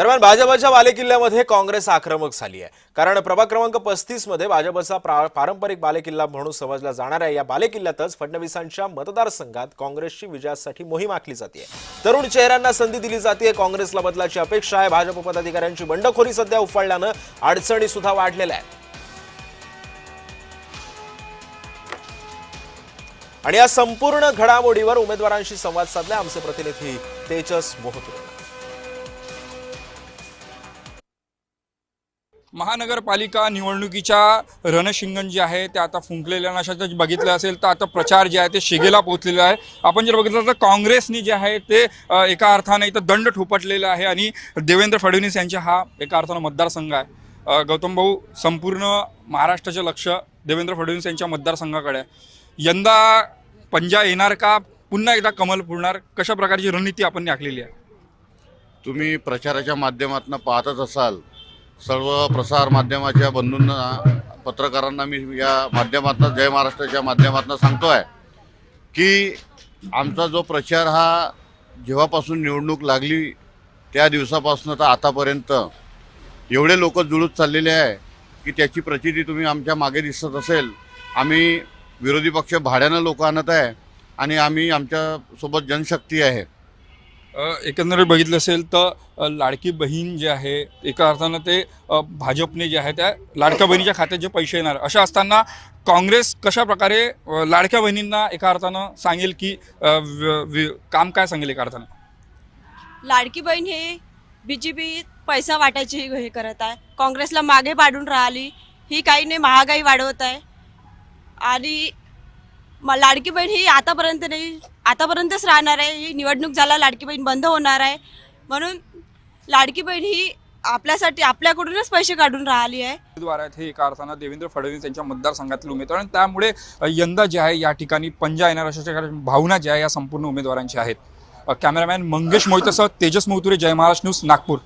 दरम्यान भाजपच्या बालेकिल्ल्यामध्ये काँग्रेस आक्रमक झाली आहे। कारण प्रभाग क्रमांक 35 मध्ये भाजपचा पारंपरिक बालेकिल्ला म्हणून समजला जाणाऱ्या या बालेकिल्ल्यातच फडणवीसांच्या मतदारसंघात काँग्रेसची विजयासाठी मोहीम आखली जाते। तरुण चेहऱ्यांना संधी दिली जाते। काँग्रेसला बदलाची अपेक्षा आहे। भाजप पदाधिकाऱ्यांची बंडखोरी सध्या उफाळल्यानं अडचणी सुद्धा वाढलेल्या आहेत। आणि या संपूर्ण घडामोडीवर उमेदवारांशी संवाद साधला आमचे प्रतिनिधी तेजस मोहत्रे। महानगरपालिका निवडणुकीच्या रणशिंगण जे आहे ते आता फुंकलेल्या नशाचं बघितलं असेल तर आता प्रचार जे आहे ते शिगेला पोहोचलेला आहे। आपण जर बघितलं तर काँग्रेसने जे आहे ते एका अर्थाने इथं दंड ठोपटलेला आहे आणि देवेंद्र फडणवीस यांचा हा एका अर्थानं मतदारसंघ आहे। गौतम भाऊ, संपूर्ण महाराष्ट्राचे लक्ष देवेंद्र फडणवीस यांच्या मतदारसंघाकडे आहे। यंदा पंजा येणार का, पुन्हा एकदा कमल फुलणार, कशा प्रकारची रणनीती आपण आखलेली आहे? तुम्ही प्रचाराच्या माध्यमातून पाहतच असाल, सर्व प्रसार माध्यमाच्या बंधूंना, पत्रकारांना मी या माध्यमातून, जय महाराष्ट्राच्या माध्यमातून सांगतोय की आमचा जो प्रचार हा जेव्हापासून निवडणूक लागली त्या दिवसापासून तर आतापर्यंत एवढे लोक जुळत चाललेले आहे की त्याची प्रचिती तुम्ही आमच्या मागे दिसत असेल। आम्ही विरोधी पक्ष भाड्यानं लोक आणत आहे आणि आम्ही आमच्यासोबत जनशक्ती आहे। एकंदरीत बघितलं असेल तर लाडकी बहीण जे आहे एका अर्थानं ते भाजपने जे आहे त्या लाडक्या बहिणीच्या खात्यात जे पैसे येणार, अशा असताना काँग्रेस कशा प्रकारे लाडक्या बहिणींना एका अर्थानं सांगेल की काम काय सांगेल एका अर्थानं? लाडकी बहीण हे बीजेपी पैसा वाटायची हे करत आहे, काँग्रेसला मागे पाडून राहिली, ही काही नाही महागाई वाढवत आहे आणि लाडकी बहीण ही आतापर्यंत नाही, आतापर्यंतच राहणार आहे। ही निवडणूक झाला लाडकी बहीण बंद होणार आहे, म्हणून लाडकी बहीण ही आपल्यासाठी आपल्याकडूनच पैसे काढून राहिली आहे। उमेदवार आहेत हे एका अर्थानं देवेंद्र फडणवीस यांच्या मतदारसंघातील उमेदवार आणि त्यामुळे यंदा जे आहे या ठिकाणी पंजा येणार अशा भावना ज्या आहे या संपूर्ण उमेदवारांच्या आहेत। कॅमेरामॅन मंगेश मोहितेसह तेजस मोहतुरे, जय महाराष्ट्र न्यूज, नागपूर।